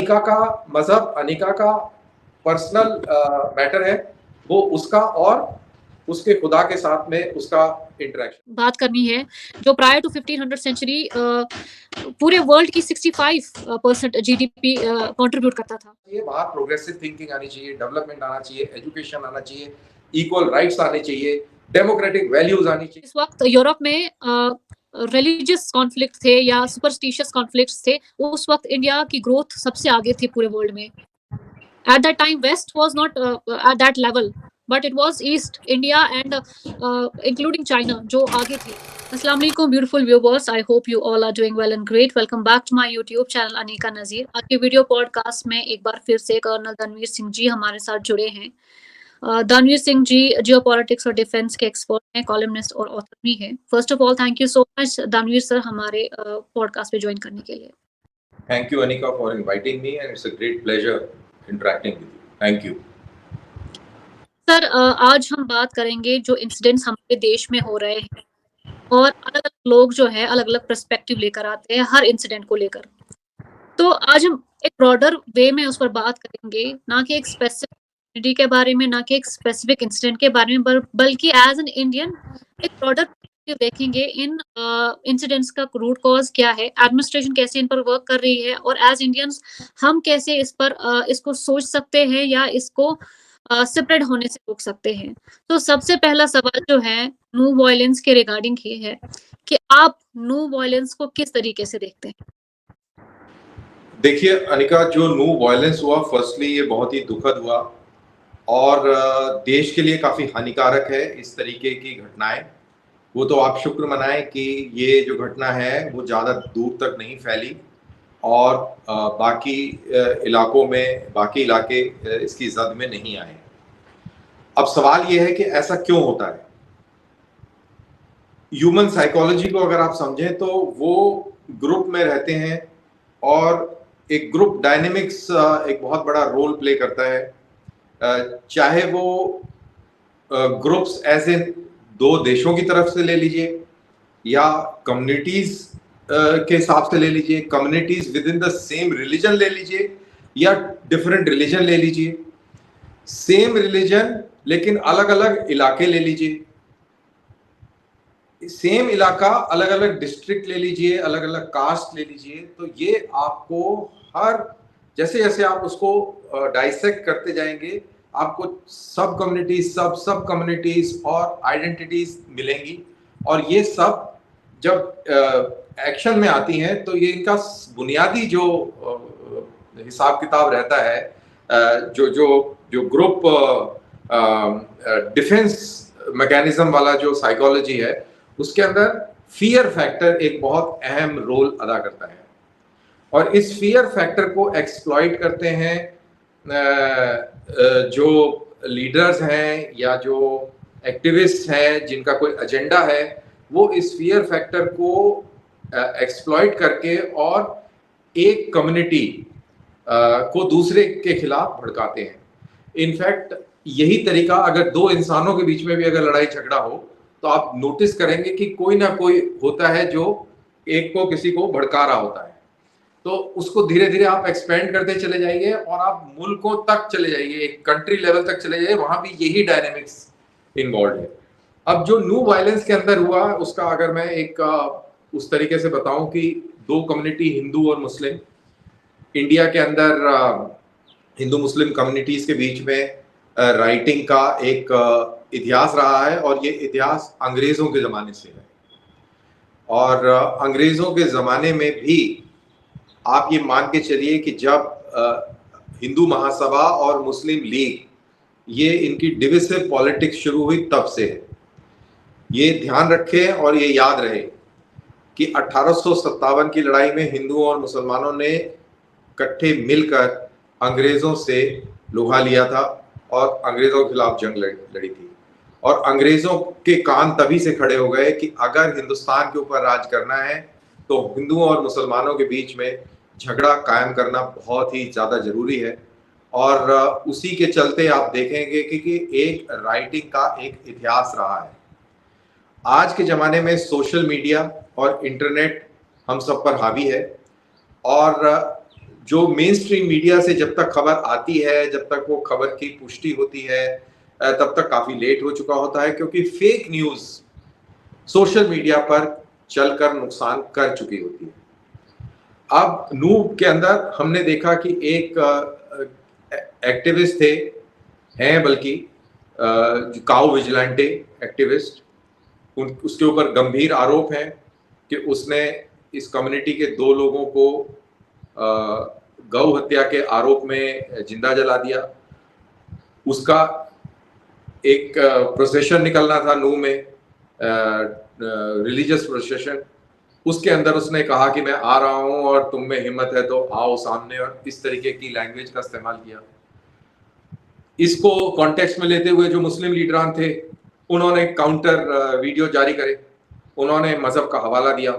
अनिका का मजहब, अनिका का पर्सनल मैटर है, वो उसका और उसके खुदा के साथ में उसका इंटरेक्शन बात करनी है जो प्रायर टू 1500 सेंचुरी पूरे वर्ल्ड की 65% जीडीपी कंट्रीब्यूट करता था। ये बाहर प्रोग्रेसिव थिंकिंग आनी चाहिए, डेवलपमेंट आना चाहिए, एजुकेशन आना चाहिए, इक्वल राइट्स आने चाहिए, डेमोक्रेटिक वैल्यूज आनी चाहिए। इस वक्त यूरोप में रिलीजियस कॉन्फ्लिक्ट थे या सुपरस्टिशियस कॉन्फ्लिक्ट्स थे, उस वक्त इंडिया की ग्रोथ सबसे आगे थी पूरे वर्ल्ड में। At that time, West was not at that level, but it was East India and including China जो आगे थी। अस्सलाम वालेकुम beautiful viewers, I hope you all are doing well and great. Welcome back to my YouTube channel Anika नज़ीर। आज के video podcast में एक बार फिर से कर्नल दानवीर सिंह जी हमारे साथ जुड़े हैं। दानवीर सिंह जी जियोपॉलिटिक्स और डिफेंस के एक्सपर्ट हैं, कॉलमनिस्ट और ऑथर भी हैं। First of all thank you so much दानवीर सर हमारे पॉडकास्ट पे ज्वाइन करने के लिए। Thank you, Anika, for inviting me, and it's a great pleasure interacting with you. Thank you. Sir आज हम बात करेंगे जो इंसिडेंट्स हमारे देश में हो रहे हैं और अलग-अलग लोग जो है अलग-अलग पर्सपेक्टिव लेकर आते हैं हर इंसिडेंट को लेकर। तो आज हम एक ब्रॉडर वे में उस पर बात करेंगे, ना कि एक स्पेसिफिक कम्युनिटी के बारे में, ना कि एक स्पेसिफिक इंसिडेंट के बारे में, बल्कि एज एन इंडियन एक ब्रॉडर पर्सपेक्टिव देखेंगे इन इंसिडेंट्स का रूट कॉज क्या है, एडमिनिस्ट्रेशन कैसे इन पर वर्क कर रही है और एज इंडियंस हम कैसे इस पर इसको सोच सकते हैं या इसको स्प्रेड होने से रोक सकते हैं। तो सबसे पहला सवाल जो है नो वायलेंस के रिगार्डिंग ये है कि आप नो वायलेंस को किस तरीके से देखते हैं? देखिए अनिका, जो नो वायलेंस हुआ, फर्स्टली ये बहुत ही दुखद हुआ और देश के लिए काफ़ी हानिकारक है इस तरीके की घटनाएं। वो तो आप शुक्र मनाएं कि ये जो घटना है वो ज़्यादा दूर तक नहीं फैली और बाकी इलाकों में बाकी इलाके इसकी जद में नहीं आए। अब सवाल ये है कि ऐसा क्यों होता है। ह्यूमन साइकोलॉजी को अगर आप समझें तो वो ग्रुप में रहते हैं और एक ग्रुप डायनेमिक्स एक बहुत बड़ा रोल प्ले करता है, चाहे वो ग्रुप्स ऐसे दो देशों की तरफ से ले लीजिए या कम्युनिटीज के हिसाब से ले लीजिए, communities with in the same religion ले लीजिए या डिफरेंट रिलीजन ले लीजिए, सेम रिलीजन लेकिन अलग अलग इलाके ले लीजिए, सेम इलाका अलग अलग डिस्ट्रिक्ट ले लीजिए, अलग अलग कास्ट ले लीजिए। तो ये आपको हर जैसे जैसे आप उसको डाइसेक्ट करते जाएंगे आपको सब कम्युनिटीज और आइडेंटिटीज मिलेंगी और ये सब जब एक्शन में आती हैं तो ये इनका बुनियादी जो हिसाब किताब रहता है, जो जो जो ग्रुप डिफेंस मैकेनिज्म वाला जो साइकोलॉजी है उसके अंदर फियर फैक्टर एक बहुत अहम रोल अदा करता है और इस फियर फैक्टर को एक्सप्लॉइट करते हैं जो लीडर्स हैं या जो एक्टिविस्ट हैं जिनका कोई एजेंडा है, वो इस फियर फैक्टर को एक्सप्लॉइट करके और एक कम्युनिटी को दूसरे के खिलाफ भड़काते हैं। इनफैक्ट यही तरीका अगर दो इंसानों के बीच में भी अगर लड़ाई झगड़ा हो तो आप नोटिस करेंगे कि कोई ना कोई होता है जो एक को किसी को भड़का रहा होता है। तो उसको धीरे धीरे आप एक्सपेंड करते चले जाइए और आप मुल्कों तक चले जाइए, एक कंट्री लेवल तक चले जाइए, वहां भी यही डायनेमिक्स इन्वॉल्व है। अब जो न्यू वायलेंस के अंदर हुआ उसका अगर मैं एक उस तरीके से बताऊं कि दो कम्युनिटी हिंदू और मुस्लिम इंडिया के अंदर हिंदू मुस्लिम कम्युनिटीज के बीच में राइटिंग का एक इतिहास रहा है और ये इतिहास अंग्रेजों के ज़माने से है और अंग्रेजों के ज़माने में भी आप ये मान के चलिए कि जब हिंदू महासभा और मुस्लिम लीग ये इनकी डिविसिव पॉलिटिक्स शुरू हुई तब से है। ये ध्यान रखें और ये याद रहे कि 1857 की लड़ाई में हिंदुओं और मुसलमानों ने इकट्ठे मिलकर अंग्रेजों से लोहा लिया था और अंग्रेजों के खिलाफ जंग लड़ी थी और अंग्रेजों के कान तभी से खड़े हो गए कि अगर हिंदुस्तान के ऊपर राज करना है तो हिंदुओं और मुसलमानों के बीच में झगड़ा कायम करना बहुत ही ज़्यादा ज़रूरी है और उसी के चलते आप देखेंगे कि एक राइटिंग का एक इतिहास रहा है। आज के ज़माने में सोशल मीडिया और इंटरनेट हम सब पर हावी है और जो मेन स्ट्रीम मीडिया से जब तक खबर आती है, जब तक वो खबर की पुष्टि होती है, तब तक काफी लेट हो चुका होता है, क्योंकि फेक न्यूज सोशल मीडिया पर चलकर नुकसान कर चुकी होती है। अब नूब के अंदर हमने देखा कि एक एक्टिविस्ट थे, हैं बल्कि काउ विजिलेंटे एक्टिविस्ट, उसके ऊपर गंभीर आरोप हैं कि उसने इस कम्युनिटी के 2 लोगों को गौ हत्या के आरोप में जिंदा जला दिया। उसका एक प्रोसेशन निकलना था नू में, रिलीजियस प्रोसेशन। उसके अंदर उसने कहा कि मैं आ रहा हूं और तुम में हिम्मत है तो आओ सामने, और इस तरीके की लैंग्वेज का इस्तेमाल किया। इसको कॉन्टेक्स्ट में लेते हुए जो मुस्लिम लीडरान थे उन्होंने काउंटर वीडियो जारी करे, उन्होंने मजहब का हवाला दिया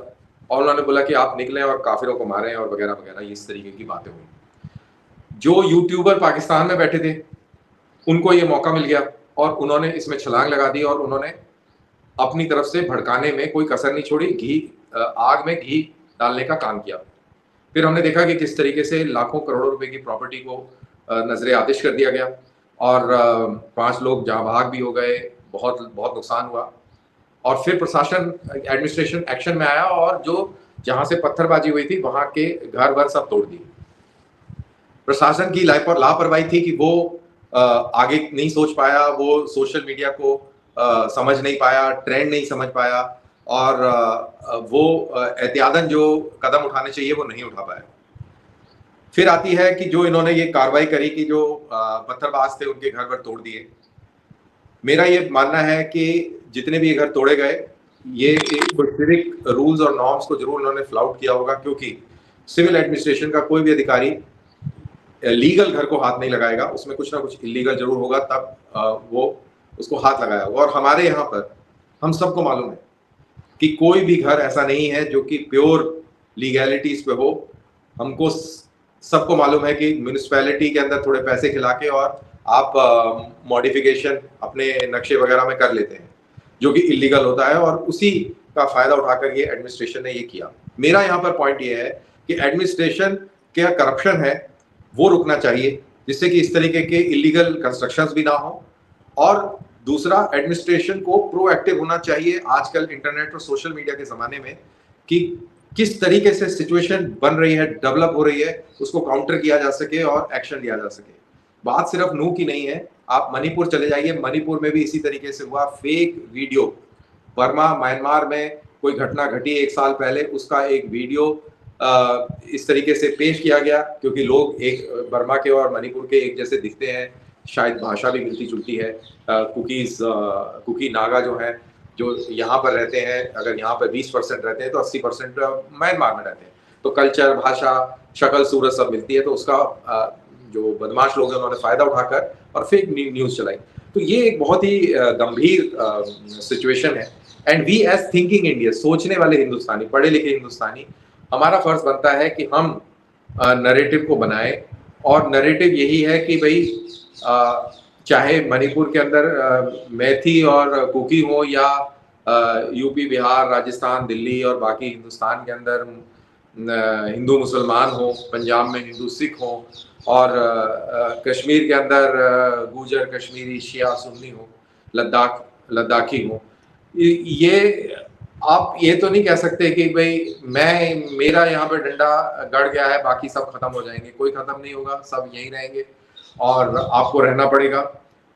और उन्होंने बोला कि आप निकलें और काफिरों को मारें और वगैरह वगैरह, इस तरीके की बातें हुई। जो यूट्यूबर पाकिस्तान में बैठे थे उनको ये मौका मिल गया और उन्होंने इसमें छलांग लगा दी और उन्होंने अपनी तरफ से भड़काने में कोई कसर नहीं छोड़ी, आग में घी डालने का काम किया। फिर हमने देखा कि किस तरीके से लाखों करोड़ों रुपए की प्रॉपर्टी को नजरे आतिश कर दिया गया और 5 लोग जहां भाग भी हो गए, बहुत बहुत नुकसान हुआ। और फिर प्रशासन, एडमिनिस्ट्रेशन एक्शन में आया और जो जहां से पत्थरबाजी हुई थी वहां के घर वर सब तोड़ दिए। प्रशासन की लापरवाही थी कि वो आगे नहीं सोच पाया, वो सोशल मीडिया को समझ नहीं पाया, ट्रेंड नहीं समझ पाया और वो एहतियातन जो कदम उठाने चाहिए वो नहीं उठा पाया। फिर आती है कि जो इन्होंने ये कार्रवाई करी कि जो पत्थरबाज थे उनके घर पर तोड़ दिए। मेरा ये मानना है कि जितने भी घर तोड़े गए, ये सिविक रूल्स और नॉर्म्स को जरूर उन्होंने फ्लाउट किया होगा, क्योंकि सिविल एडमिनिस्ट्रेशन का कोई भी अधिकारी लीगल घर को हाथ नहीं लगाएगा, उसमें कुछ ना कुछ इलीगल जरूर होगा, तब वो उसको हाथ लगाया होगा। और हमारे यहाँ पर हम सबको मालूम है कि कोई भी घर ऐसा नहीं है जो कि प्योर लीगैलिटीज पे हो। हमको सबको मालूम है कि म्यूनिसिपैलिटी के अंदर थोड़े पैसे खिला के और आप मॉडिफिकेशन अपने नक्शे वगैरह में कर लेते हैं, जो कि इलीगल होता है, और उसी का फायदा उठाकर ये एडमिनिस्ट्रेशन ने ये किया। मेरा यहाँ पर पॉइंट ये है कि एडमिनिस्ट्रेशन क्या करप्शन है वो रुकना चाहिए, जिससे कि इस तरीके के इलीगल कंस्ट्रक्शंस भी ना हो। और दूसरा, एडमिनिस्ट्रेशन को प्रोएक्टिव होना चाहिए आजकल इंटरनेट और सोशल मीडिया के जमाने में, कि किस तरीके से सिचुएशन बन रही है, डेवलप हो रही है, उसको काउंटर किया जा सके और एक्शन लिया जा सके। बात सिर्फ नू की नहीं है, आप मणिपुर चले जाइए, मणिपुर में भी इसी तरीके से हुआ। फेक वीडियो, बर्मा म्यांमार में कोई घटना घटी 1 साल पहले, उसका एक वीडियो इस तरीके से पेश किया गया, क्योंकि लोग एक बर्मा के और मणिपुर के एक जैसे दिखते हैं, शायद भाषा भी मिलती जुलती है। कुकी नागा जो है, जो यहाँ पर रहते हैं, अगर यहाँ पर 20% रहते हैं तो 80% म्यांमार में रहते हैं, तो कल्चर, भाषा, शक्ल सूरत सब मिलती है। तो उसका जो बदमाश लोग हैं उन्होंने फायदा उठाकर और फेक न्यूज चलाई। तो ये एक बहुत ही गंभीर सिचुएशन है। And we as thinking India, सोचने वाले हिंदुस्तानी, पढ़े लिखे हिंदुस्तानी, हमारा फर्ज बनता है कि हम नरेटिव को बनाएं। और नरेटिव यही है कि भाई चाहे मणिपुर के अंदर मैथी और कुकी हो, या यूपी, बिहार, राजस्थान, दिल्ली और बाकी हिंदुस्तान के अंदर हिंदू मुसलमान हो, पंजाब में हिंदू सिख हो, और कश्मीर के अंदर गुजर, कश्मीरी, शिया, सुन्नी हो, लद्दाखी हो। ये आप ये तो नहीं कह सकते कि भाई मेरा यहाँ पे डंडा गड़ गया है, बाकी सब खत्म हो जाएंगे। कोई खत्म नहीं होगा, सब यहीं रहेंगे और आपको रहना पड़ेगा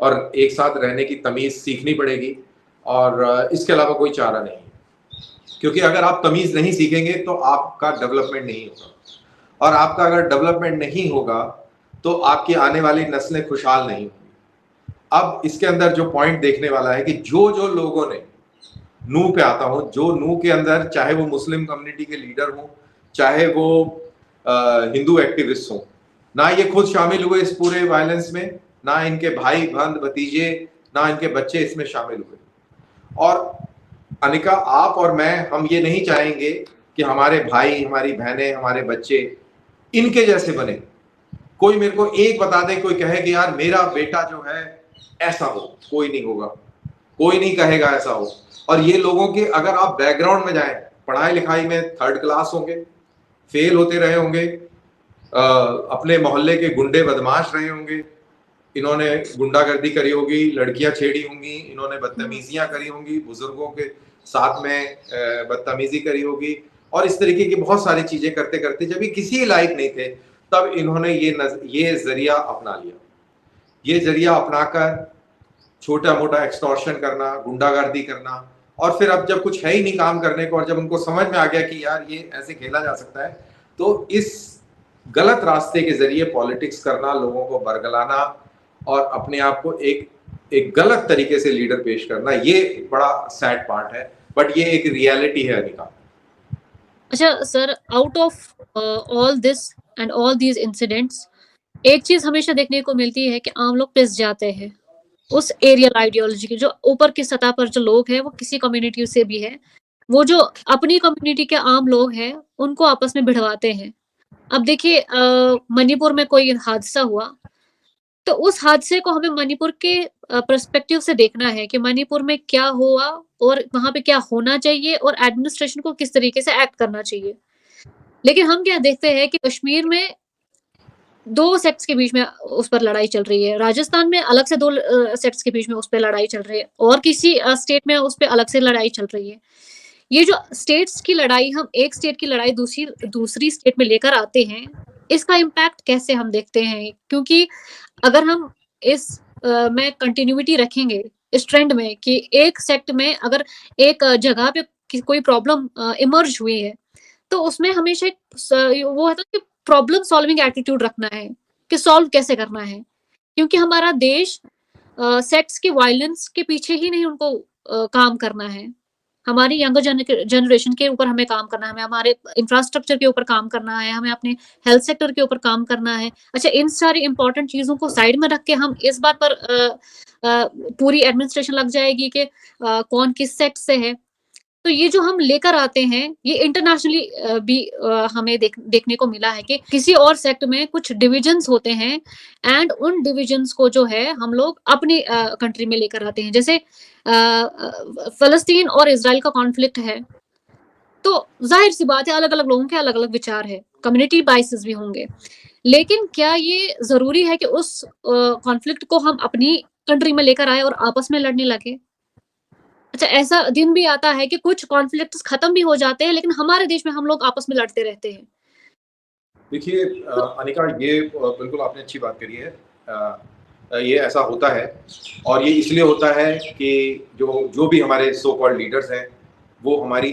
और एक साथ रहने की तमीज सीखनी पड़ेगी, और इसके अलावा कोई चारा नहीं। क्योंकि अगर आप तमीज नहीं सीखेंगे तो आपका डेवलपमेंट नहीं होगा, और आपका अगर डेवलपमेंट नहीं होगा तो आपकी आने वाली नस्लें खुशहाल नहीं होंगी। अब इसके अंदर जो पॉइंट देखने वाला है कि जो लोगों ने नू पे आता हो, जो नू के अंदर, चाहे वो मुस्लिम कम्युनिटी के लीडर हो, चाहे वो हिंदू एक्टिविस्ट हो, ना ये खुद शामिल हुए इस पूरे वायलेंस में, ना इनके भाई, बंद, भतीजे, ना इनके बच्चे इसमें शामिल हुए। और अनिका, आप और मैं, हम ये नहीं चाहेंगे कि हमारे भाई, हमारी बहनें, हमारे बच्चे इनके जैसे बने। कोई मेरे को एक बता दे, कोई कहे कि यार मेरा बेटा जो है ऐसा हो, कोई नहीं होगा, कोई नहीं कहेगा ऐसा हो। और ये लोगों के अगर आप बैकग्राउंड में जाएं, पढ़ाई लिखाई में 3rd क्लास होंगे, फेल होते रहे होंगे, अपने मोहल्ले के गुंडे बदमाश रहे होंगे, इन्होंने गुंडागर्दी करी होगी, लड़कियां छेड़ी होंगी, इन्होंने बदतमीजियां करी होंगी, बुजुर्गों के साथ में बदतमीजी करी होगी, और इस तरीके की बहुत सारी चीजें करते करते जब ये किसी लायक नहीं थे तब इन्होंने ये जरिया अपना लिया। ये जरिया अपनाकर छोटा मोटा एक्सटॉर्शन करना, गुंडागर्दी करना, और फिर अब जब कुछ है ही नहीं काम करने को और जब उनको समझ में आ गया कि यार ये ऐसे खेला जा सकता है, तो इस गलत रास्ते के जरिए पॉलिटिक्स करना, लोगों को बरगलाना और अपने आप को एक गलत तरीके से लीडर पेश करना, ये बड़ा सैड पार्ट है, बट ये एक रियलिटी है अनिका। अच्छा sir, out of all this and all these incidents, एक चीज हमेशा देखने को मिलती है कि आम लोग पिस जाते हैं उस एरियल आइडियोलॉजी की। जो ऊपर की सतह पर जो लोग हैं वो किसी कम्युनिटी से भी है, वो जो अपनी कम्युनिटी के आम लोग हैं उनको आपस में भिड़वाते हैं। अब देखिए मणिपुर में कोई हादसा हुआ तो उस हादसे को हमें मणिपुर के पर्सपेक्टिव से देखना है कि मणिपुर में क्या हुआ और वहां पे क्या होना चाहिए और एडमिनिस्ट्रेशन को किस तरीके से एक्ट करना चाहिए। लेकिन हम क्या देखते हैं कि कश्मीर में दो सेक्ट्स के बीच में उस पर लड़ाई चल रही है, राजस्थान में अलग से दो सेक्ट्स के बीच में उस पर लड़ाई चल रही है, और किसी स्टेट में उस पर अलग से लड़ाई चल रही है। ये जो स्टेट्स की लड़ाई, हम एक स्टेट की लड़ाई दूसरी स्टेट में लेकर आते हैं, इसका इम्पैक्ट कैसे हम देखते हैं? क्योंकि अगर हम इस में कंटिन्यूटी रखेंगे इस ट्रेंड में कि एक सेक्ट में अगर एक जगह पे कोई प्रॉब्लम इमर्ज हुई है तो उसमें हमेशा वो है कि प्रॉब्लम सॉल्विंग एटीट्यूड रखना है कि सॉल्व कैसे करना है। क्योंकि हमारा देश सेक्ट्स की वायलेंस के पीछे ही नहीं उनको काम करना है, हमारी यंगर जनरेशन के ऊपर हमें काम करना है, हमें हमारे इंफ्रास्ट्रक्चर के ऊपर काम करना है, हमें अपने हेल्थ सेक्टर के ऊपर काम करना है। अच्छा, इन सारी इंपॉर्टेंट चीजों को साइड में रख के हम इस बात पर पूरी एडमिनिस्ट्रेशन लग जाएगी कि कौन किस सेक्ट से है, तो ये जो हम लेकर आते हैं ये इंटरनेशनली भी हमें देखने को मिला है कि किसी और सेक्ट में कुछ डिविजन्स होते हैं एंड उन डिविजन्स को जो है हम लोग अपनी कंट्री में लेकर आते हैं। जैसे फलस्तीन और इजराइल का कॉन्फ्लिक्ट है, तो जाहिर सी बात है अलग अलग लोगों के अलग अलग विचार है, कम्युनिटी बाइसेस भी होंगे, लेकिन क्या ये जरूरी है कि उस कॉन्फ्लिक्ट को हम अपनी कंट्री में लेकर आए और आपस में लड़ने लगे? अच्छा, ऐसा दिन भी आता है कि कुछ कॉन्फ्लिक्ट्स खत्म भी हो जाते हैं लेकिन हमारे देश में हम लोग आपस में लड़ते रहते हैं। देखिए अनिका, ये बिल्कुल आपने अच्छी बात करी है। ये ऐसा होता है और ये इसलिए होता है कि जो भी हमारे सो कॉल्ड लीडर्स हैं वो हमारी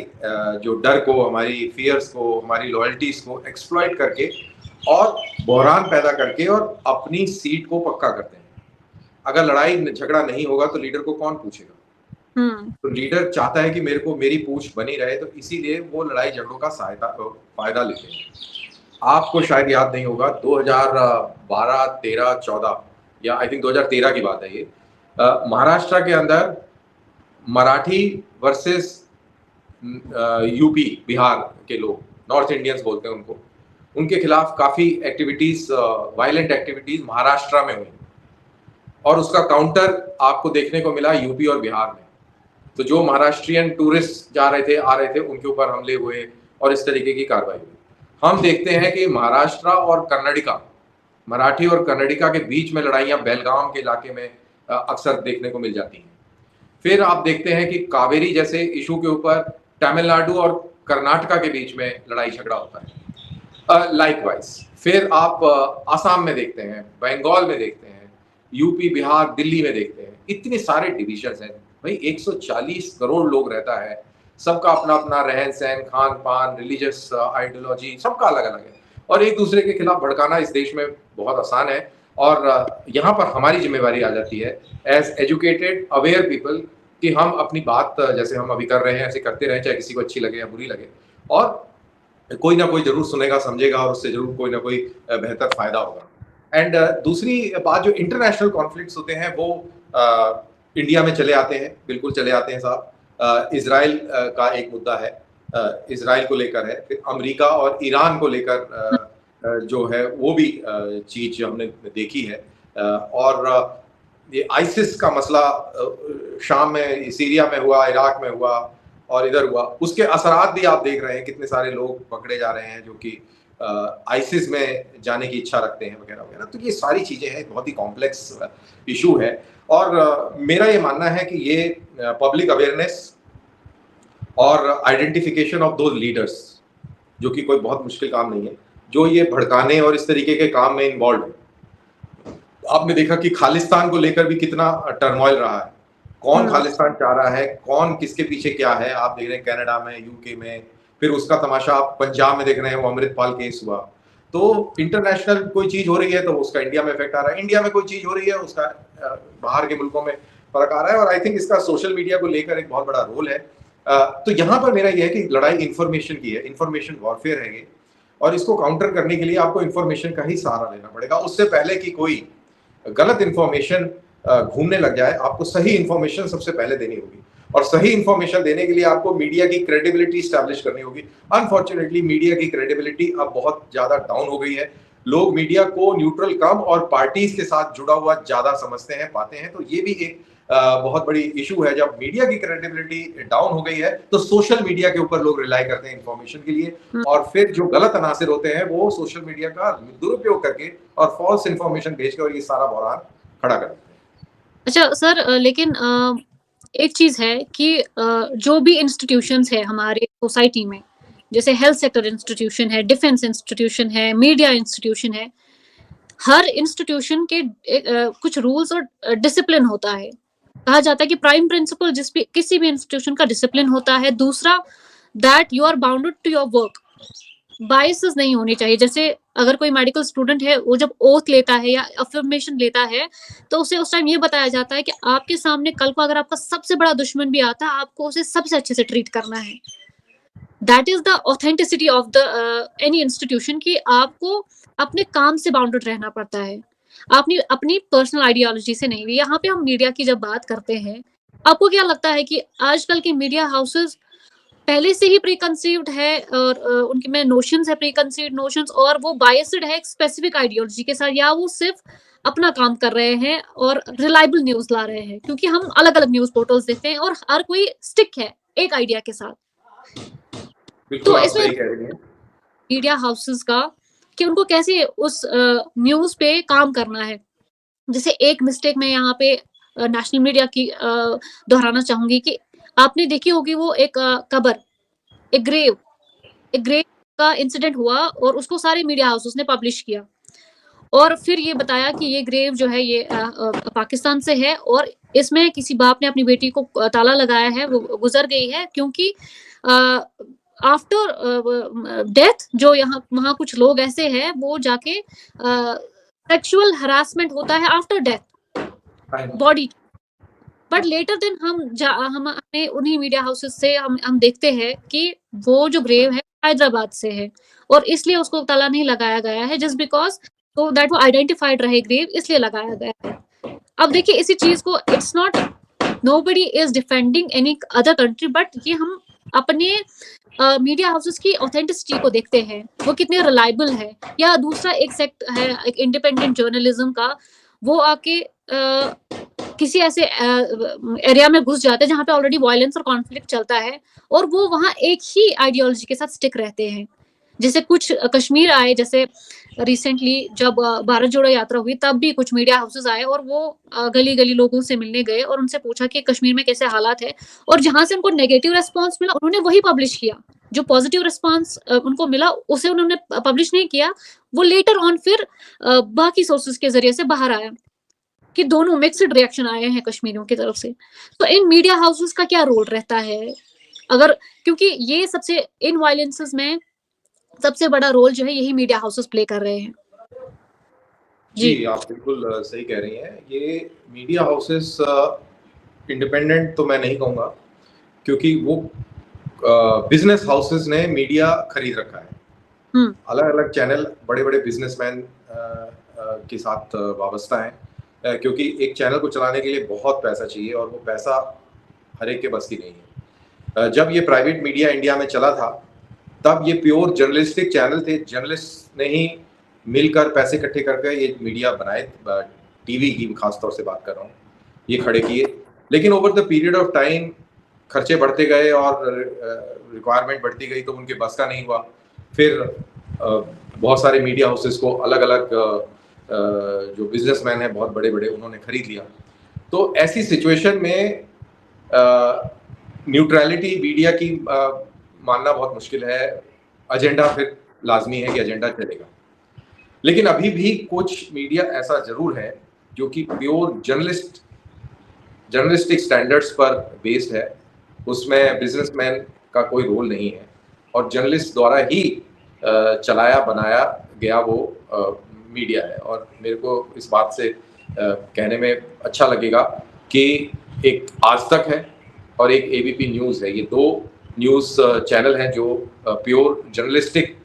जो डर को, हमारी फियर्स को, हमारी लॉयल्टीज को एक्सप्लॉइट करके और बहरान पैदा करके और अपनी सीट को पक्का करते हैं। अगर लड़ाई झगड़ा नहीं होगा तो लीडर को कौन पूछेगा? तो लीडर चाहता है कि मेरे को मेरी पूछ बनी रहे, तो इसीलिए वो लड़ाई झगड़ों का फायदा लेते हैं। आपको शायद याद नहीं होगा, 2012, 13, 14 या आई थिंक 2013 की बात है ये, महाराष्ट्र के अंदर मराठी वर्सेस यूपी, बिहार के लोग, नॉर्थ इंडियंस बोलते हैं उनको, उनके खिलाफ काफी एक्टिविटीज, वायलेंट एक्टिविटीज महाराष्ट्र में हुई और उसका काउंटर आपको देखने को मिला यूपी और बिहार में। तो जो महाराष्ट्रियन टूरिस्ट जा रहे थे, आ रहे थे, उनके ऊपर हमले हुए और इस तरीके की कार्रवाई हुई। हम देखते हैं कि महाराष्ट्र और कर्नाटका, मराठी और कर्नाटका के बीच में लड़ाइयां बेलगाम के इलाके में अक्सर देखने को मिल जाती हैं। फिर आप देखते हैं कि कावेरी जैसे इशू के ऊपर तमिलनाडु और कर्नाटका के बीच में लड़ाई झगड़ा होता है। लाइकवाइज फिर आप आसाम में देखते हैं, बंगाल में देखते हैं, यूपी, बिहार, दिल्ली में देखते हैं। इतने सारे डिविजन्स हैं भाई, 140 करोड़ लोग रहता है, सबका अपना अपना रहन सहन, खान पान, रिलीजियस आइडियोलॉजी, सबका अलग अलग है और एक दूसरे के खिलाफ भड़काना इस देश में बहुत आसान है। और यहाँ पर हमारी जिम्मेवारी आ जाती है एज एजुकेटेड अवेयर पीपल कि हम अपनी बात जैसे हम अभी कर रहे हैं ऐसे करते रहें, चाहे किसी को अच्छी लगे या बुरी लगे, और कोई ना कोई जरूर सुनेगा, समझेगा और उससे जरूर कोई ना कोई बेहतर फायदा होगा। एंड दूसरी बात, जो इंटरनेशनल कॉन्फ्लिक्ट्स होते हैं वो इंडिया में चले आते हैं, बिल्कुल चले आते हैं साहब। इजराइल का एक मुद्दा है, इजराइल को लेकर है, फिर अमेरिका और ईरान को लेकर जो है वो भी चीज हमने देखी है, और ये आइसिस का मसला शाम में, सीरिया में हुआ, इराक में हुआ और इधर हुआ, उसके असरात भी आप देख रहे हैं, कितने सारे लोग पकड़े जा रहे हैं जो कि आईसिस में जाने की इच्छा रखते हैं वगैरह वगैरह। तो ये सारी चीज़ें हैं, बहुत ही कॉम्प्लेक्स इशू है। और मेरा ये मानना है कि ये पब्लिक अवेयरनेस और आइडेंटिफिकेशन ऑफ दोज लीडर्स, जो कि कोई बहुत मुश्किल काम नहीं है, जो ये भड़काने और इस तरीके के काम में इन्वॉल्व है। आपने देखा कि खालिस्तान को लेकर भी कितना टर्मोइल रहा है, कौन खालिस्तान चाह रहा है, कौन किसके पीछे क्या है। आप देख रहे हैं कनाडा में, यूके में, फिर उसका तमाशा आप पंजाब में देख रहे हैं, वो अमृतपाल केस हुआ। तो इंटरनेशनल कोई चीज हो रही है तो उसका इंडिया में इफेक्ट आ रहा है, इंडिया में कोई चीज हो रही है उसका बाहर के मुल्कों में फर्क आ रहा है। और आई थिंक इसका सोशल मीडिया को लेकर एक बहुत बड़ा रोल है। तो यहाँ पर मेरा यह है कि लड़ाई इंफॉर्मेशन की है, इंफॉर्मेशन वॉरफेयर है ये, और इसको काउंटर करने के लिए आपको इंफॉर्मेशन का ही सहारा लेना पड़ेगा। उससे पहले कि कोई गलत इंफॉर्मेशन घूमने लग जाए, आपको सही इंफॉर्मेशन सबसे पहले देनी होगी, और सही इंफॉर्मेशन देने के लिए आपको मीडिया की क्रेडिबिलिटी स्टैब्लिश करनी होगी। अनफॉर्चुनेटली मीडिया की क्रेडिबिलिटी अब बहुत ज्यादा डाउन हो गई है। लोग मीडिया को न्यूट्रल कम और पार्टीज के साथ जुड़ा हुआ ज्यादा समझते हैं, पाते हैं। तो ये भी एक बहुत बड़ी इशू है। जब मीडिया की क्रेडिबिलिटी डाउन हो गई है तो सोशल मीडिया के ऊपर लोग रिलाई करते हैं इंफॉर्मेशन के लिए, और फिर जो गलत अनासिर होते हैं वो सोशल मीडिया का दुरुपयोग करके और फॉल्स इंफॉर्मेशन भेज के और ये सारा बहरान खड़ा करते हैं। अच्छा सर, लेकिन एक चीज है कि जो भी इंस्टीट्यूशंस है हमारे सोसाइटी में, जैसे हेल्थ सेक्टर इंस्टीट्यूशन है, डिफेंस इंस्टीट्यूशन है, मीडिया इंस्टीट्यूशन है, हर इंस्टीट्यूशन के कुछ रूल्स और डिसिप्लिन होता है। कहा जाता है कि प्राइम प्रिंसिपल किसी भी इंस्टीट्यूशन का डिसिप्लिन होता है। दूसरा, that you are bounded to your work, biases नहीं होनी चाहिए। जैसे अगर कोई मेडिकल स्टूडेंट है, वो जब ओथ लेता है या अफर्मेशन लेता है तो उसे उस टाइम ये बताया जाता है कि आपके सामने कल को अगर आपका सबसे बड़ा दुश्मन भी आता है, आपको उसे सबसे अच्छे से ट्रीट करना है। That is the authenticity of the any institution, कि आपको अपने काम से बाउंडेड रहना पड़ता है, अपनी पर्सनल आइडियोलॉजी से नहीं। यहाँ पे हम मीडिया की जब बात करते हैं, आपको क्या लगता है कि आजकल के मीडिया हाउसेस पहले से ही प्रीकंसीव्ड है और उनके में नोशंस है, प्रीकंसीव्ड नोशंस, और वो बायस्ड है एक स्पेसिफिक आइडियोलॉजी के साथ, या वो सिर्फ अपना काम कर रहे हैं और रिलायबल न्यूज ला रहे हैं? क्योंकि हम अलग अलग न्यूज पोर्टल्स देखते हैं और हर कोई स्टिक है एक आइडिया के साथ। तो इसमें मीडिया हाउसेस का कि उनको कैसे उस न्यूज पे काम करना है। जैसे एक मिस्टेक मैं यहाँ पे नेशनल मीडिया की दोहराना चाहूंगी कि आपने देखी होगी वो एक कबर, एक ग्रेव का इंसिडेंट हुआ और उसको सारे मीडिया हाउसेस ने पब्लिश किया, और फिर ये बताया कि ये ग्रेव जो है ये पाकिस्तान से है और इसमें किसी बाप ने अपनी बेटी को ताला लगाया है, वो गुजर गई है, क्योंकि आफ्टर डेथ जो यहाँ वहाँ कुछ लोग ऐसे हैं वो जाके सेक्सुअल हरासमेंट होता है after death body. But later then हमें उन्हीं मीडिया हाउसेस से हम देखते हैं कि वो जो ग्रेव है हैदराबाद से है और इसलिए उसको ताला नहीं लगाया गया है, जस्ट बिकॉज तो दैट वो आइडेंटिफाइड रहे ग्रेव, इसलिए लगाया गया है। अब देखिए इसी चीज को, it's not nobody is defending any other country, but ये हम अपने मीडिया हाउसेस की ऑथेंटिसिटी को देखते हैं, वो कितने रिलायबल है। या दूसरा एक सेक्ट है एक इंडिपेंडेंट जर्नलिज्म का, वो आके किसी ऐसे एरिया में घुस जाते हैं जहाँ पे ऑलरेडी वायलेंस और कॉन्फ्लिक्ट चलता है और वो वहाँ एक ही आइडियोलॉजी के साथ स्टिक रहते हैं। जैसे कुछ कश्मीर आए, जैसे रिसेंटली जब भारत जोड़ो यात्रा हुई तब भी कुछ मीडिया हाउसेस आए और वो गली गली लोगों से मिलने गए और उनसे पूछा कि कश्मीर में कैसे हालात है, और जहां से उनको नेगेटिव रेस्पॉन्स मिला उन्होंने वही पब्लिश किया। जो पॉजिटिव रिस्पॉन्स उनको मिला उसे उन्होंने पब्लिश नहीं किया, वो लेटर ऑन फिर बाकी सोर्सेज के जरिए से बाहर आया कि दोनों मिक्स्ड रिएक्शन आए हैं कश्मीरियों की तरफ से। तो इन मीडिया हाउसेस का क्या रोल रहता है? अगर क्योंकि ये सबसे इन वायलेंसेस में सबसे बड़ा रोल जो है यही मीडिया हाउसेस प्ले कर रहे हैं। जी आप बिल्कुल सही कह रही हैं। ये मीडिया हाउसेस इंडिपेंडेंट तो मैं नहीं कहूँगा, क्योंकि वो बिजनेस हाउसेस ने मीडिया खरीद रखा है। अलग अलग चैनल बड़े बड़े बिजनेसमैन के साथ वाबस्ता है, क्योंकि एक चैनल को चलाने के लिए बहुत पैसा चाहिए और वो पैसा हर एक के बस की नहीं है। जब ये प्राइवेट मीडिया इंडिया में चला था तब ये प्योर जर्नलिस्टिक चैनल थे, जर्नलिस्ट ने ही मिलकर पैसे इकट्ठे करके ये मीडिया बनाए, टीवी की खास तौर से बात कर रहा हूँ, ये खड़े किए। लेकिन over the period of time खर्चे बढ़ते गए और रिक्वायरमेंट बढ़ती गई तो उनके बस का नहीं हुआ। फिर बहुत सारे मीडिया हाउसेस को अलग अलग जो बिजनेसमैन हैं बहुत बड़े बड़े, उन्होंने खरीद लिया। तो ऐसी सिचुएशन में न्यूट्रलिटी मीडिया की मानना बहुत मुश्किल है। एजेंडा फिर लाजमी है कि एजेंडा चलेगा, लेकिन अभी भी कुछ मीडिया ऐसा जरूर है जो कि प्योर जर्नलिस्टिक स्टैंडर्ड्स पर बेस्ड है, उसमें बिजनेसमैन का कोई रोल नहीं है और जर्नलिस्ट द्वारा ही चलाया बनाया गया वो मीडिया है। और मेरे को इस बात से कहने में अच्छा लगेगा कि एक आज तक है और एक एबीपी न्यूज़ है, ये दो न्यूज़ चैनल हैं जो प्योर जर्नलिस्टिक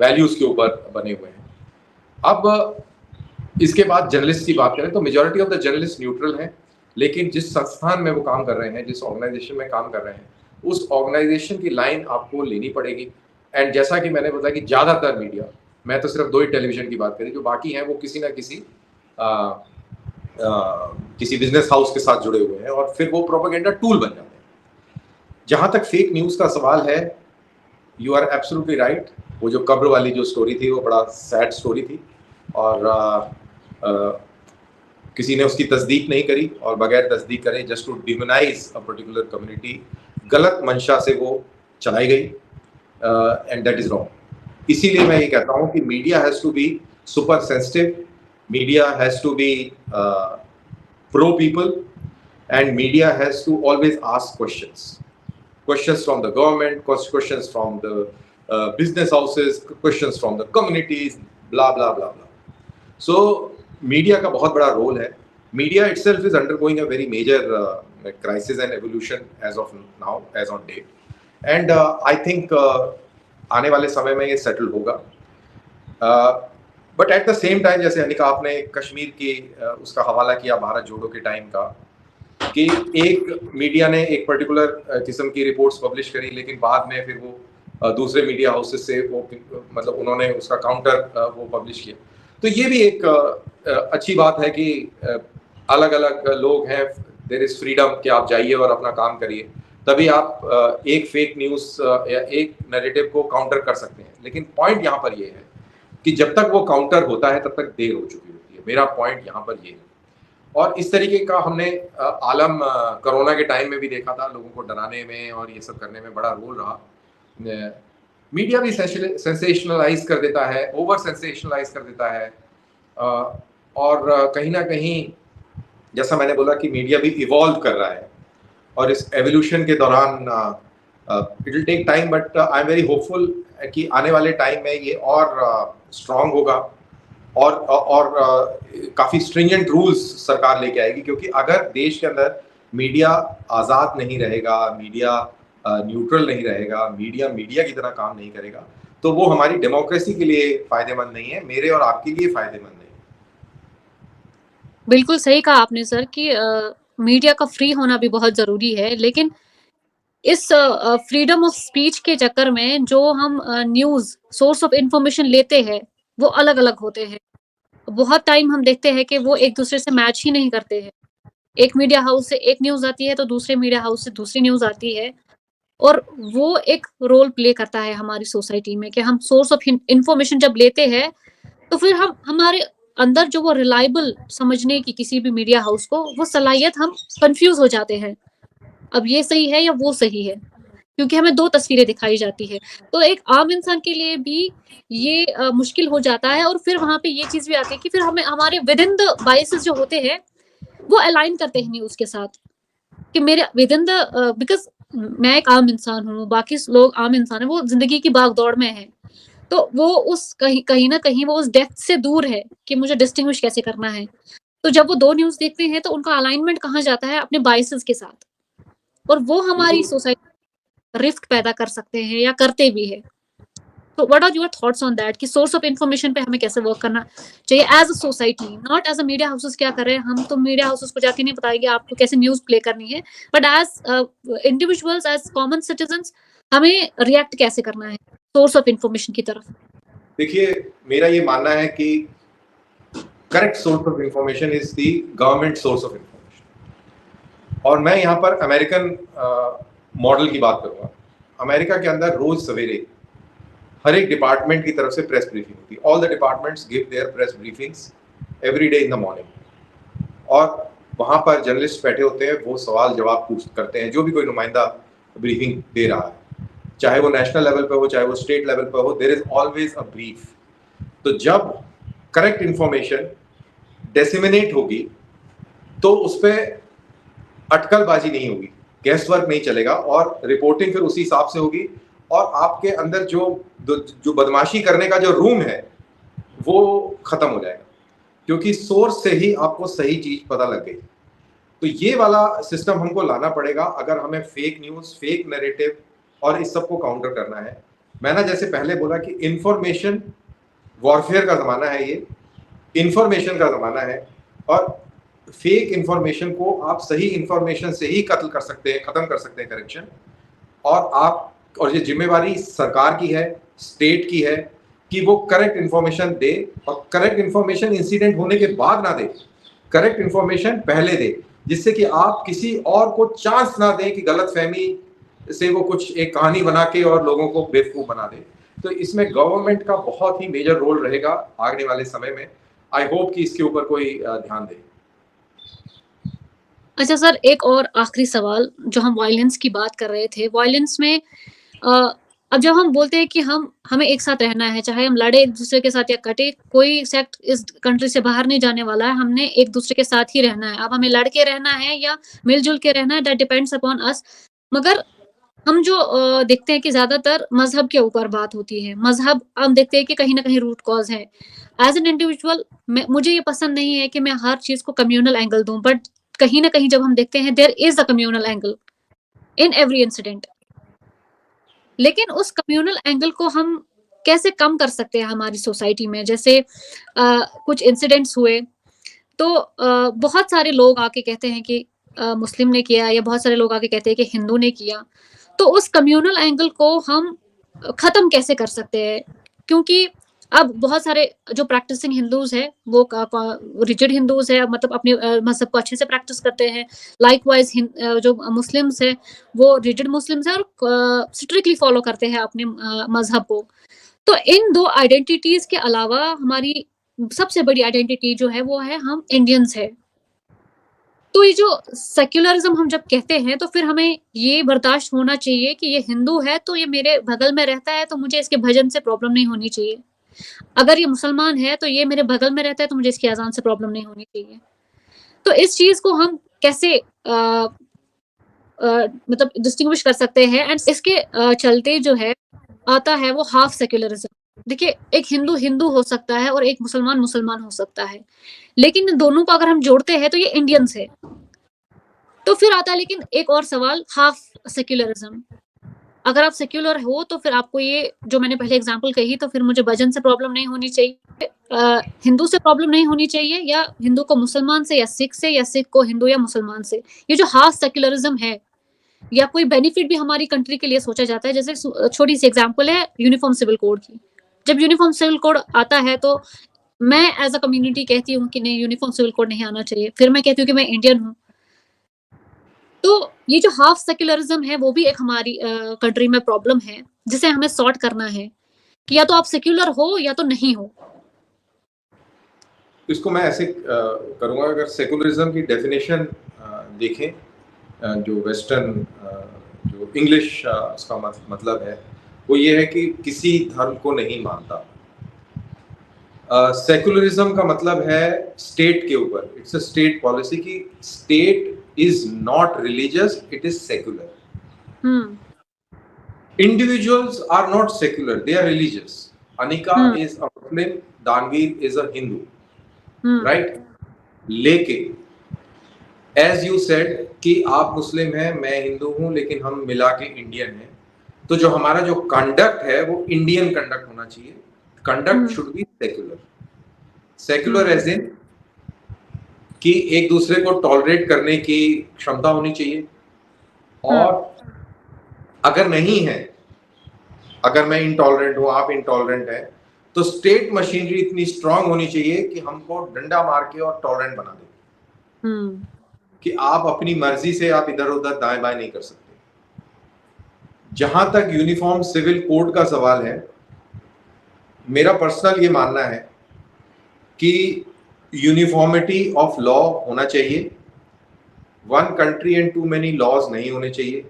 वैल्यूज़ के ऊपर बने हुए हैं। अब इसके बाद जर्नलिस्ट की बात करें तो majority of the journalist neutral हैं, लेकिन जिस संस्थान में वो काम कर रहे हैं, जिस ऑर्गेनाइजेशन में काम कर रहे हैं, उस ऑर्गेनाइजेशन की लाइन आपको लेनी पड़ेगी। एंड जैसा कि मैंने बताया कि ज़्यादातर मीडिया, मैं तो सिर्फ 2 ही टेलीविज़न की बात करी, जो बाकी हैं वो किसी ना किसी किसी बिजनेस हाउस के साथ जुड़े हुए हैं और फिर वो प्रोपेगेंडा टूल बन जाते हैं। जहाँ तक फेक न्यूज़ का सवाल है, यू आर एब्सोल्युटली राइट। वो जो कब्र वाली जो स्टोरी थी वो बड़ा सैड स्टोरी थी और किसी ने उसकी तस्दीक नहीं करी और बगैर तस्दीक करे just to demonise a particular community, गलत मंशा से वो चलाई गई एंड दैट इज रॉन्ग। इसीलिए मैं ये कहता हूँ कि media has to be super sensitive, media has to be pro people and media has to always ask questions from the government, questions from the business houses, questions from the communities, blah blah blah blah. So media का बहुत बड़ा role है। Media itself is undergoing a very major crisis and evolution as of now, as on date, and I think आने वाले समय में ये settle होगा। But at the same time, जैसे अनिका आपने कश्मीर की उसका हवाला किया भारत जोड़ो के टाइम का, कि एक मीडिया ने एक पर्टिकुलर किस्म की रिपोर्ट्स पब्लिश करी, लेकिन बाद में फिर वो दूसरे मीडिया हाउसेस से वो मतलब उन्होंने उसका काउंटर वो पब्लिश किया। तो ये भी एक अच्छी बात है कि अलग अलग लोग हैं, देयर इज फ्रीडम कि आप जाइए और अपना काम करिए, तभी आप एक फेक न्यूज़ या एक नैरेटिव को काउंटर कर सकते हैं। लेकिन पॉइंट यहाँ पर ये है कि जब तक वो काउंटर होता है तब तक देर हो चुकी होती है। मेरा पॉइंट यहाँ पर ये है। और इस तरीके का हमने आलम कोरोना के टाइम में भी देखा था, लोगों को डराने में और ये सब करने में बड़ा रोल रहा। मीडिया भी सेंसेशनलाइज कर देता है, ओवर सेंसेशनलाइज कर देता है और कहीं ना कहीं जैसा मैंने बोला कि मीडिया भी इवॉल्व कर रहा है और इस एवोल्यूशन के दौरान it will take time, but I am very hopeful कि आने वाले टाइम में ये और स्ट्रांग होगा और काफ़ी स्ट्रिंजेंट रूल्स सरकार लेके आएगी। क्योंकि अगर देश के अंदर मीडिया आज़ाद नहीं रहेगा, मीडिया न्यूट्रल नहीं रहेगा, मीडिया की तरह काम नहीं करेगा, तो वो हमारी डेमोक्रेसी के लिए फ़ायदेमंद नहीं है, मेरे और आपके लिए फ़ायदेमंद नहीं है। बिल्कुल सही कहा आपने सर कि मीडिया का फ्री होना भी बहुत ज़रूरी है, लेकिन इस फ्रीडम ऑफ स्पीच के चक्कर में जो हम न्यूज़ सोर्स ऑफ इंफॉर्मेशन लेते हैं वो अलग अलग होते हैं। बहुत टाइम हम देखते हैं कि वो एक दूसरे से मैच ही नहीं करते हैं। एक मीडिया हाउस से एक न्यूज़ आती है तो दूसरे मीडिया हाउस से दूसरी न्यूज़ आती है, और वो एक रोल प्ले करता है हमारी सोसाइटी में कि हम सोर्स ऑफ इंफॉर्मेशन जब लेते हैं तो फिर हम हमारे अंदर जो वो रिलायबल समझने की किसी भी मीडिया हाउस को, वो सलाहियत, हम कंफ्यूज हो जाते हैं, अब ये सही है या वो सही है, क्योंकि हमें 2 तस्वीरें दिखाई जाती है। तो एक आम इंसान के लिए भी ये मुश्किल हो जाता है, और फिर वहाँ पे ये चीज़ भी आती है कि फिर हमें हमारे विद इन द बायसेस जो होते हैं वो अलाइन करते हैं न्यूज़ के साथ, कि मेरे विद इन द बिकॉज़ मैं एक आम इंसान हूँ, बाकी लोग आम इंसान हैं, वो ज़िंदगी की भाग-दौड़ में हैं। तो वो उस कहीं न कहीं वो उस डेप्थ से दूर है कि मुझे डिस्टिंग्विश कैसे करना है। तो जब वो 2 न्यूज़ देखते हैं तो उनका अलाइनमेंट कहाँ जाता है? अपने बायसेस के साथ, और वो हमारी सोसाइटी रिफ्ट पैदा कर सकते हैं या करते भी हैं। तो what are your thoughts on that कि सोर्स ऑफ इंफॉर्मेशन पे हमें कैसे वर्क करना चाहिए as a society, not as a media houses क्या कर रहे हैं, हम तो मीडिया हाउसेस को जाके नहीं बताएंगे आपको कैसे न्यूज़ प्ले करनी है, but as individuals, as common citizens, हमें रिएक्ट कैसे करना है सोर्स ऑफ इंफॉर्मेशन की तरफ। देखिए, मेरा ये मानना है कि correct source of information is the government source of information. और मैं यहाँ पर अमेरिकन मॉडल की बात करूँगा। अमेरिका के अंदर रोज सवेरे हर एक डिपार्टमेंट की तरफ से प्रेस ब्रीफिंग होती है। All the departments give their press briefings every day in the morning, और वहाँ पर जर्नलिस्ट बैठे होते हैं, वो सवाल जवाब पूछ करते हैं, जो भी कोई नुमाइंदा ब्रीफिंग दे रहा है, चाहे वो नेशनल लेवल पे हो, चाहे वो स्टेट लेवल पे हो, there is always a brief. तो जब करेक्ट इंफॉर्मेशन डिसेमिनेट होगी तो उस पर अटकलबाजी नहीं होगी, गैस वर्क नहीं चलेगा, और रिपोर्टिंग फिर उसी हिसाब से होगी, और आपके अंदर जो बदमाशी करने का जो रूम है वो खत्म हो जाएगा, क्योंकि सोर्स से ही आपको सही चीज पता लग गई। तो ये वाला सिस्टम हमको लाना पड़ेगा अगर हमें फेक न्यूज, फेक नैरेटिव और इस सब को काउंटर करना है। मैंने जैसे पहले बोला कि इंफॉर्मेशन वॉरफेयर का जमाना है, ये इंफॉर्मेशन का जमाना है, और फेक इंफॉर्मेशन को आप सही इंफॉर्मेशन से ही कत्ल कर सकते हैं, खत्म कर सकते हैं, करेक्शन। और ये जिम्मेवारी सरकार की है, स्टेट की है कि वो करेक्ट इंफॉर्मेशन दे, और करेक्ट इंफॉर्मेशन इंसिडेंट होने के बाद ना दे, करेक्ट इंफॉर्मेशन पहले दे, जिससे कि आप किसी और को चांस ना दें कि गलतफहमी से वो कुछ एक कहानी बना के और लोगों को बेवकूफ बना दे। तो इसमें गवर्नमेंट का बहुत ही मेजर रोल रहेगा आने वाले समय में। आई होप कि इसके ऊपर कोई ध्यान दे। अच्छा सर, एक और आखिरी सवाल, जो हम वायलेंस की बात कर रहे थे, वायलेंस में अब जब हम बोलते हैं कि हमें एक साथ रहना है, चाहे हम लड़े एक दूसरे के साथ या कटे, कोई सेक्ट इस कंट्री से बाहर नहीं जाने वाला है, हमने एक दूसरे के साथ ही रहना है। अब हमें लड़ के रहना है या मिलजुल के रहना है, दैट डिपेंड्स अपॉन अस। मगर हम जो देखते हैं कि ज्यादातर मजहब के ऊपर बात होती है। मजहब हम देखते हैं कि कहीं ना कहीं रूट कॉज है। एज एन इंडिविजुअल मुझे ये पसंद नहीं है कि मैं हर चीज को कम्युनल एंगल दूं, बट कहीं ना कहीं जब हम देखते हैं there is a communal angle in every incident. लेकिन उस कम्युनल एंगल को हम कैसे कम कर सकते हैं हमारी सोसाइटी में? जैसे कुछ इंसिडेंट्स हुए तो बहुत सारे लोग आके कहते हैं कि मुस्लिम ने किया, या बहुत सारे लोग आके कहते हैं कि हिंदू ने किया। तो उस कम्युनल एंगल को हम खत्म कैसे कर सकते हैं? क्योंकि अब बहुत सारे जो प्रैक्टिसिंग हिंदूज है वो रिजिड हिंदूज है, मतलब अपने मजहब को अच्छे से प्रैक्टिस करते हैं। लाइकवाइज जो मुस्लिम्स है वो रिजिड मुस्लिम्स है और स्ट्रिक्टली फॉलो करते हैं अपने मजहब को। तो इन दो आइडेंटिटीज के अलावा हमारी सबसे बड़ी आइडेंटिटी जो है वो है हम इंडियंस है। तो ये जो सेक्युलरिज्म हम जब कहते हैं तो फिर हमें ये बर्दाश्त होना चाहिए कि ये हिंदू है तो ये मेरे बगल में रहता है तो मुझे इसके भजन से प्रॉब्लम नहीं होनी चाहिए। अगर ये मुसलमान है तो ये मेरे बगल में रहता है तो मुझे इसकी अजान से प्रॉब्लम नहीं होनी चाहिए। तो इस चीज को हम कैसे मतलब डिस्टिंग्विश कर सकते हैं? एंड इसके चलते जो है आता है वो हाफ सेक्युलरिज्म। देखिए, एक हिंदू हिंदू हो सकता है और एक मुसलमान मुसलमान हो सकता है, लेकिन दोनों को अगर हम जोड़ते हैं तो ये इंडियंस है। तो फिर आता है लेकिन एक और सवाल, हाफ सेक्युलरिज्म। अगर आप सेक्युलर हो तो फिर आपको ये जो मैंने पहले एग्जांपल कही, तो फिर मुझे भजन से प्रॉब्लम नहीं होनी चाहिए, हिंदू से प्रॉब्लम नहीं होनी चाहिए, या हिंदू को मुसलमान से, या सिख को हिंदू या मुसलमान से। ये जो हाफ सेक्युलरिज्म है, या कोई बेनिफिट भी हमारी कंट्री के लिए सोचा जाता है। जैसे छोटी सी एग्जांपल है यूनिफॉर्म सिविल कोड की। जब यूनिफॉर्म सिविल कोड आता है तो मैं एज अ कम्युनिटी कहती हूँ कि नहीं, यूनिफॉर्म सिविल कोड नहीं आना चाहिए। फिर मैं कहती हूँ कि मैं इंडियन हूँ। तो ये जो हाफ सेक्युलरिज्म है वो भी एक हमारी कंट्री में प्रॉब्लम है, जिसे हमें सॉर्ट करना है कि या तो आप सेक्युलर हो या तो नहीं हो। इसको मैं ऐसे करूंगा, अगर सेकुलरिज्म की डेफिनेशन देखें, जो वेस्टर्न जो इंग्लिश उसका मतलब है वो ये है कि किसी धर्म को नहीं मानता। सेकुलरिज्म का मतलब है स्टेट के ऊपर, इट्स अ स्टेट पॉलिसी की state is not religious, it is secular. Individuals are not secular, they are religious. Anika is a Muslim, Danveer is a Hindu, right? लेकिन as you said कि आप मुस्लिम हैं, मैं हिंदू हूं, लेकिन हम मिला के इंडियन हैं, तो जो हमारा जो कंडक्ट है वो इंडियन कंडक्ट होना चाहिए। Conduct should be secular. Secular as in कि एक दूसरे को टॉलरेट करने की क्षमता होनी चाहिए, और अगर नहीं है, अगर मैं इंटॉलरेंट हूं, आप इंटॉलरेंट हैं, तो स्टेट मशीनरी इतनी स्ट्रांग होनी चाहिए कि हमको डंडा मार के और टॉलरेंट बना दे, कि आप अपनी मर्जी से आप इधर उधर दाएं बाएं नहीं कर सकते। जहां तक यूनिफॉर्म सिविल कोड का सवाल है, मेरा पर्सनल ये मानना है कि यूनिफॉर्मिटी ऑफ लॉ होना चाहिए, one country and too many laws नहीं होने चाहिए।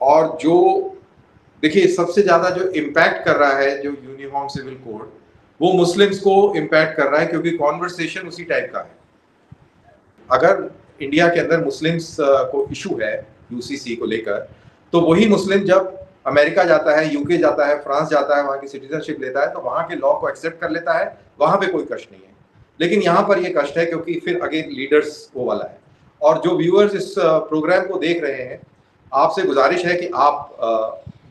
और जो देखिए सबसे ज्यादा जो इम्पैक्ट कर रहा है जो यूनिफॉर्म सिविल कोड, वो मुस्लिम्स को इम्पैक्ट कर रहा है, क्योंकि कॉन्वर्सेशन उसी टाइप का है। अगर इंडिया के अंदर मुस्लिम्स को इशू है यूसीसी को लेकर, तो वही मुस्लिम जब अमेरिका जाता है, यूके जाता है, फ्रांस जाता है, वहां की सिटीजनशिप लेता है, तो वहां के लॉ को एक्सेप्ट कर लेता है, वहां पे कोई कष्ट नहीं है। लेकिन यहाँ पर ये कष्ट है, क्योंकि फिर अगेन लीडर्स वो वाला है। और जो व्यूअर्स इस प्रोग्राम को देख रहे हैं, आपसे गुजारिश है कि आप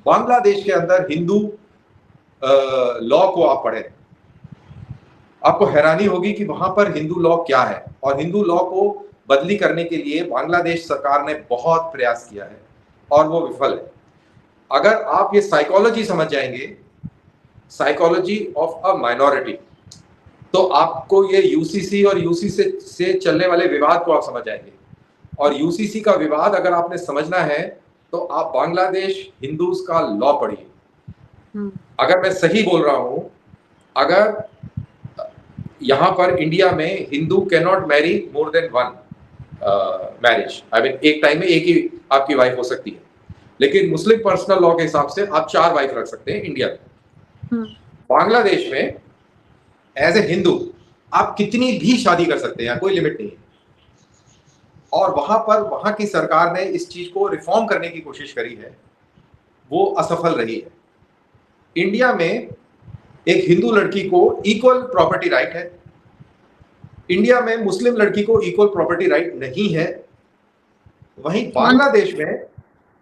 बांग्लादेश के अंदर हिंदू लॉ को आप पढ़ें। आपको हैरानी होगी कि वहां पर हिंदू लॉ क्या है, और हिंदू लॉ को बदली करने के लिए बांग्लादेश सरकार ने बहुत प्रयास किया है और वो विफल है। अगर आप ये साइकोलॉजी समझ जाएंगे, साइकोलॉजी ऑफ अ माइनॉरिटी, तो आपको ये यूसीसी और यूसीसी से चलने वाले विवाद को आप समझ जाएंगे। और यूसीसी का विवाद अगर आपने समझना है, तो आप बांग्लादेश हिंदूज का लॉ पढ़िए। अगर मैं सही बोल रहा हूं, अगर यहां पर इंडिया में Hindu can not marry more than one marriage, I mean एक टाइम में एक ही आपकी वाइफ हो सकती है, लेकिन मुस्लिम पर्सनल लॉ के हिसाब से आप 4 वाइफ रख सकते हैं इंडिया में। बांग्लादेश में एज ए हिंदू आप कितनी भी शादी कर सकते हैं, कोई लिमिट नहीं है। और वहां पर वहां की सरकार ने इस चीज को रिफॉर्म करने की कोशिश करी है, वो असफल रही है। इंडिया में एक हिंदू लड़की को इक्वल प्रॉपर्टी राइट है, इंडिया में मुस्लिम लड़की को इक्वल प्रॉपर्टी राइट नहीं है। वहीं बांग्लादेश में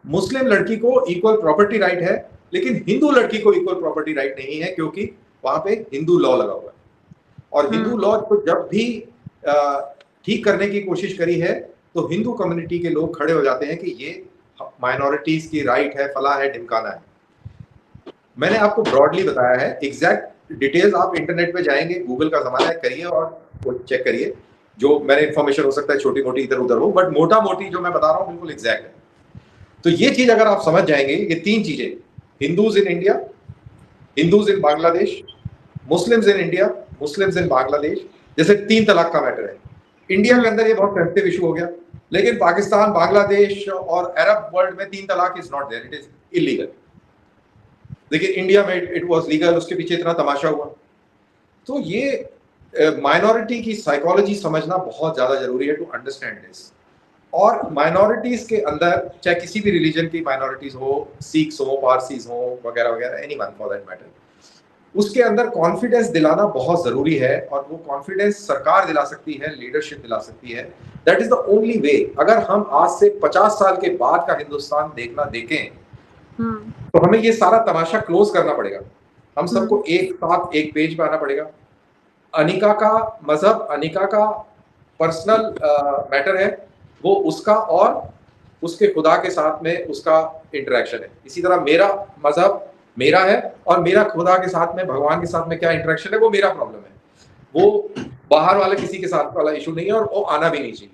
मुस्लिम लड़की को इक्वल प्रॉपर्टी राइट है, लेकिन हिंदू लड़की को इक्वल प्रॉपर्टी राइट नहीं है, क्योंकि वहां पे हिंदू लॉ लगा हुआ है। और हिंदू लॉ को जब भी ठीक करने की कोशिश करी है, तो हिंदू कम्युनिटी के लोग खड़े हो जाते हैं कि ये माइनॉरिटीज की राइट है, फला है, ढिमकाना है। मैंने आपको ब्रॉडली बताया है, एग्जैक्ट डिटेल्स आप इंटरनेट पे जाएंगे, गूगल का जमाना है, करिए और वो चेक करिए। जो मैंने इन्फॉर्मेशन हो सकता है छोटी मोटी इधर उधर हो, बट मोटा मोटी जो मैं बता रहा हूँ बिल्कुल एग्जैक्ट है। तो ये चीज अगर आप समझ जाएंगे, ये 3 चीजें, Hindus in India, Hindus in Bangladesh, Muslims in India, Muslims in Bangladesh, जैसे 3 तलाक का मैटर है। इंडिया के अंदर ये बहुत सेंसिटिव इशू हो गया, लेकिन पाकिस्तान, बांग्लादेश और अरब वर्ल्ड में 3 तलाक is not there, it is illegal. लेकिन इंडिया में इट वाज लीगल, उसके पीछे इतना तमाशा हुआ। तो ये माइनॉरिटी की साइकोलॉजी समझना बहुत ज्यादा जरूरी है टू अंडरस्टैंड दिस। और माइनॉरिटीज के अंदर, चाहे किसी भी रिलीजन की माइनॉरिटीज हो, सिख्स हो, पारसीज हो, वगैरह वगैरह, एनीवन फॉर दैट मैटर, उसके अंदर कॉन्फिडेंस दिलाना बहुत जरूरी है। और वो कॉन्फिडेंस सरकार दिला सकती है, लीडरशिप दिला सकती है। That is the only way. अगर हम आज से 50 साल के बाद का हिंदुस्तान देखें, तो हमें ये सारा तमाशा क्लोज करना पड़ेगा। हम सबको एक साथ एक पेज पे आना पड़ेगा। अनिका का मजहब, अनिका का पर्सनल मैटर है, वो उसका और उसके खुदा के साथ में उसका इंटरेक्शन है। इसी तरह मेरा मजहब मेरा है, और मेरा खुदा के साथ में, भगवान के साथ में क्या इंटरेक्शन है, वो मेरा प्रॉब्लम है। वो बाहर वाले किसी के साथ वाला इशू नहीं है, और वो आना भी नहीं चाहिए।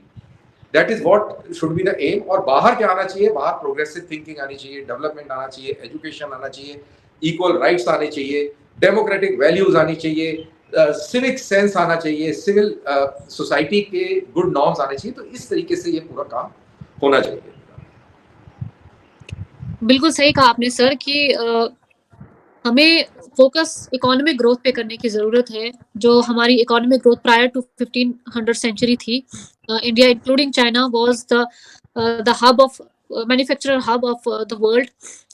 That is what should be the aim. और बाहर क्या आना चाहिए? बाहर प्रोग्रेसिव थिंकिंग आनी चाहिए, डेवलपमेंट आना चाहिए, एजुकेशन आना चाहिए, इक्वल राइट्स आने चाहिए, डेमोक्रेटिक वैल्यूज आनी चाहिए, सिविक सेंस आना चाहिए, सिविल सोसाइटी के गुड नॉर्म्स आने चाहिए। तो इस तरीके से ये पूरा काम होना चाहिए। बिल्कुल सही कहा आपने सर कि हमें फोकस इकोनॉमिक ग्रोथ पे करने की जरूरत है। जो हमारी economic growth prior to 1500 century थी, India including China was the hub of manufacturer hub of the world.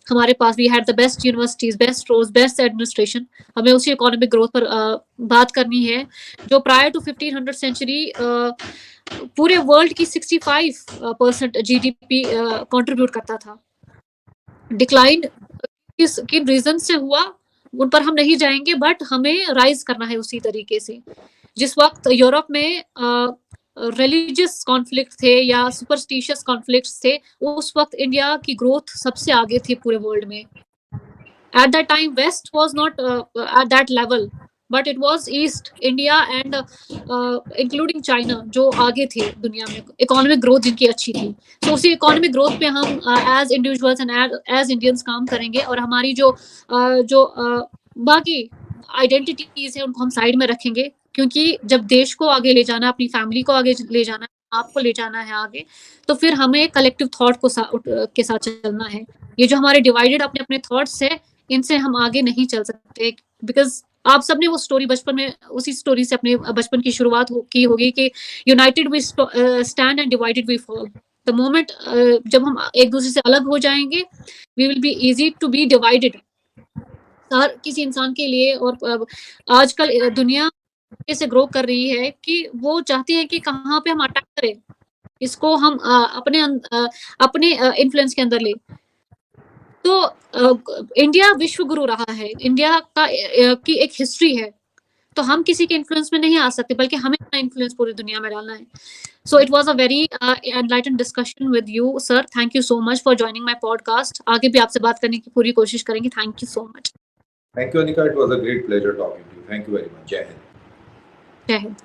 हमारे पास we had the best universities, best roads, best administration. हमें उसी इकोनॉमिक ग्रोथ पर बात करनी है, जो प्रायर टू 1500 सेंचुरी पूरे वर्ल्ड की 65% जीडीपी कंट्रीब्यूट करता था। डिक्लाइन किन रीजन से हुआ उन पर हम नहीं जाएंगे, बट हमें राइज करना है उसी तरीके से। जिस वक्त यूरोप में रिलीजियस कॉन्फ्लिक्ट थे या सुपरस्टिशियस कॉन्फ्लिक्ट्स थे, उस वक्त इंडिया की ग्रोथ सबसे आगे थी पूरे वर्ल्ड में। At that time west was not at that level, but it was east India and including China जो आगे थे दुनिया में, इकोनॉमिक ग्रोथ जिनकी अच्छी थी। तो उसी इकोनॉमिक ग्रोथ पे हम as individuals and as Indians काम करेंगे, और हमारी जो बाकी आइडेंटिटीज है उनको हम साइड में रखेंगे, क्योंकि जब देश को आगे ले जाना, अपनी फैमिली को आगे ले जाना, आपको ले जाना है आगे, तो फिर हमें कलेक्टिव थॉट के साथ चलना है। ये जो हमारे डिवाइडेड अपने अपने थॉट्स है, इनसे हम आगे नहीं चल सकते, बिकॉज आप सबने वो स्टोरी बचपन में, उसी स्टोरी से अपने बचपन की शुरुआत की होगी कि united we stand and divided we fall. The moment जब हम एक दूसरे से अलग हो जाएंगे, we will be easy to be divided हर किसी इंसान के लिए। और आजकल दुनिया से ग्रो कर रही है कि वो चाहती है कि कहाँ पे हम अटैक करें, इसको हम अपने इन्फ्लुएंस के अंदर ले। तो इंडिया विश्व गुरु रहा है, इंडिया का की एक हिस्ट्री है, तो हम किसी के इन्फ्लुएंस में नहीं आ सकते, बल्कि हमें अपना इन्फ्लुएंस पूरी दुनिया में डालना है। So it was a very enlightened discussion with you sir. Thank you so much for joining my podcast. आगे भी आपसे बात करने की पूरी कोशिश करेंगे। Thank you so much. Thank you, Anika. It was a great pleasure talking to you. Thank you very much. Jai Hind. जय हिंद।